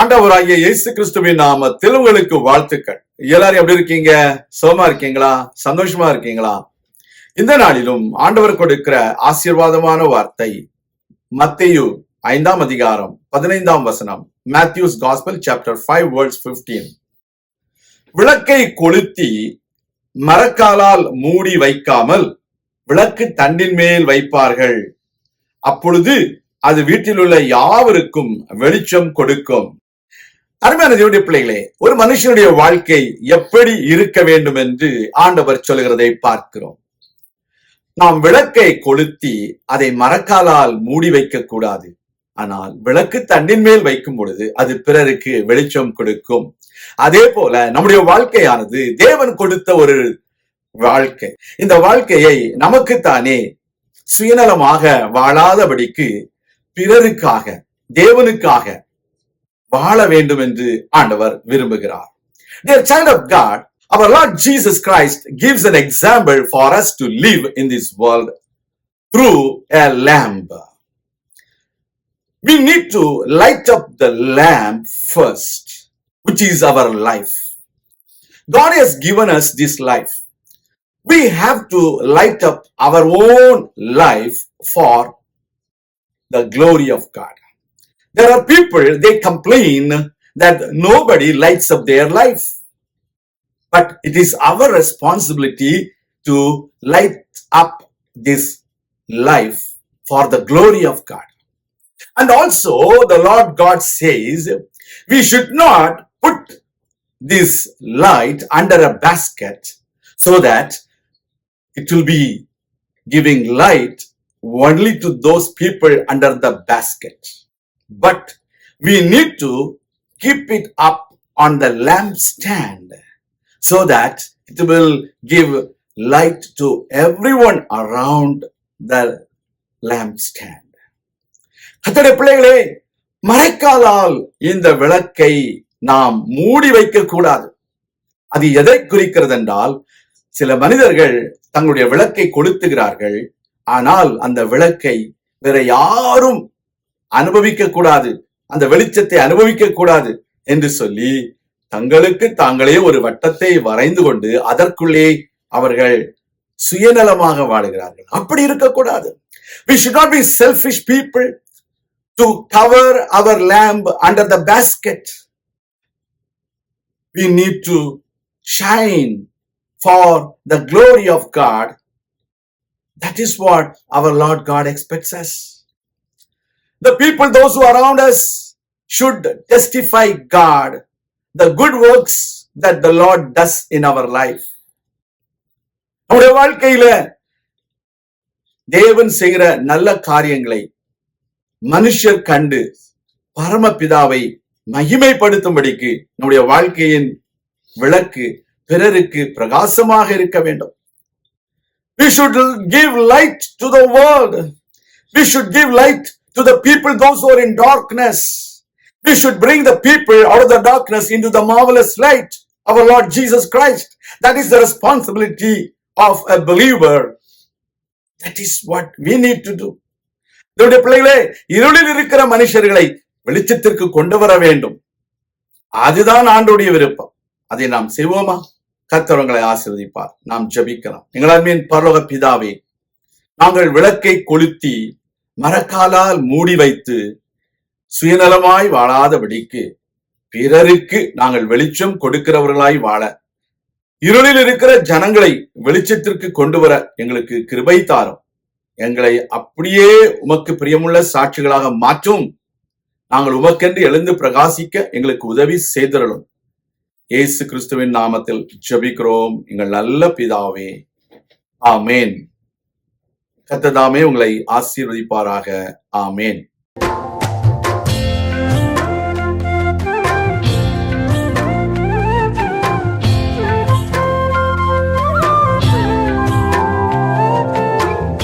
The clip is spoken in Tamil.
ஆண்டவராகிய இயேசு கிறிஸ்துவின் நாமத்தில் உங்களுக்கு வாழ்த்துக்கள். எல்லாரும் எப்படி இருக்கீங்க? சுகமா இருக்கீங்களா? சந்தோஷமா இருக்கீங்களா? இந்த நாளிலும் ஆண்டவர் கொடுக்கிற ஆசீர்வாதமான வார்த்தை மத்தேயு 5ஆம் அதிகாரம் 15ஆம் வசனம். Matthew's gospel chapter 5 verse 15. விளக்கை கொளுத்தி மரக்காலால் மூடி வைக்காமல் விளக்கு தண்டின் மேல் வைப்பார்கள். அப்பொழுது அது வீட்டில் உள்ள யாவருக்கும் வெளிச்சம் கொடுக்கும். அருமையான தேவனுடைய பிள்ளைகளே, ஒரு மனுஷனுடைய வாழ்க்கை எப்படி இருக்க வேண்டும் என்று ஆண்டவர் சொல்கிறதை பார்க்கிறோம். நாம் விளக்கை கொளுத்தி அதை மரக்காலால் மூடி வைக்க கூடாது. ஆனால் விளக்கு தண்டின் மேல் வைக்கும் பொழுது அது பிறருக்கு வெளிச்சம் கொடுக்கும். அதே போல நம்முடைய வாழ்க்கையானது தேவன் கொடுத்த ஒரு வாழ்க்கை. இந்த வாழ்க்கையை நமக்குத்தானே சுயநலமாக வாழாதபடிக்கு பிறருக்காக, தேவனுக்காக வாழ வேண்டும் என்று ஆண்டவர் விரும்புகிறார். Dear child of God, our Lord Jesus Christ gives an example for us to live in this world through a lamp. We need to light up the lamp first, which is our life. God has given us this life. We have to light up our own life for the glory of God. There are people, they complain that nobody lights up their life. But it is our responsibility to light up this life for the glory of God. And also the Lord God says we should not put this light under a basket so that it will be giving light only to those people under the basket. But we need to keep it up on the lampstand so that it will give light to everyone around the lampstand. கர்த்தருடைய பிள்ளைகளே, மரக்காலால் இந்த விளக்கை நாம் மூடி வைக்க கூடாது. அது எதை குறிக்கிறது என்றால், சில மனிதர்கள் தங்களுடைய விளக்கை கொளுத்துகிறார்கள். ஆனால் அந்த விளக்கை வேற யாரும் அனுபவிக்க கூடாது, அந்த வெளிச்சத்தை அனுபவிக்க கூடாது என்று சொல்லி தங்களுக்கு தாங்களே ஒரு வட்டத்தை வரைந்து கொண்டு அதற்குள்ளே அவர்கள் சுயநலமாக வாழுகிறார்கள். அப்படி இருக்கக்கூடாது. We should not be selfish people to cover our lamp under the basket. We need to shine for the glory of God. That is what our Lord God expects us. The people, those who are around us, should testify God, the good works that the Lord does in our life. நம்முடைய வாழ்க்கையில தேவன் செய்கிற நல்ல காரியங்களை மனுஷர் கண்டு பரமபிதாவை மகிமைப்படுத்தும்படிக்கு நம்முடைய வாழ்க்கையின் விளக்கு பிறருக்கு பிரகாசமாக இருக்க வேண்டும். We should give light to the world. We should give light to the people, those who are in darkness. We should bring the people out of the darkness into the marvelous light, our Lord Jesus Christ. That is the responsibility of a believer. That is what we need to do. தேவனுடைய பிள்ளைகளே, இருளில் இருக்கிற மனுஷர்களை வெளிச்சத்திற்கு கொண்டு வர வேண்டும். அதுதான் ஆண்டவருடைய விருப்பம். அதை நாம் செய்வோமா? கர்த்தர் உங்களை ஆசீர்வதிப்பார். நாம் ஜெபிக்கலாம். எங்கள் அன்பின் பரலோக பிதாவே, நாங்கள் விளக்கை கொளுத்தி மரக்காலால் மூடி வைத்து சுயநலமாய் வாழாதபடிக்கு பிறருக்கு நாங்கள் வெளிச்சம் கொடுக்கிறவர்களாய் வாழ, இருளில் இருக்கிற ஜனங்களை வெளிச்சத்திற்கு கொண்டு வர எங்களுக்கு கிருபை தாரும். எங்களை அப்படியே உமக்கு பிரியமுள்ள சாட்சிகளாக மாற்றும். நாங்கள் உமக்கென்று எழுந்து பிரகாசிக்க எங்களுக்கு உதவி செய்திரலும். இயேசு கிறிஸ்துவின் நாமத்தில் ஜெபிக்கிறோம் எங்கள் நல்ல பிதாவே, ஆமேன். கர்த்தர் தாமே உங்களை ஆசீர்வதிப்பாராக. ஆமேன்.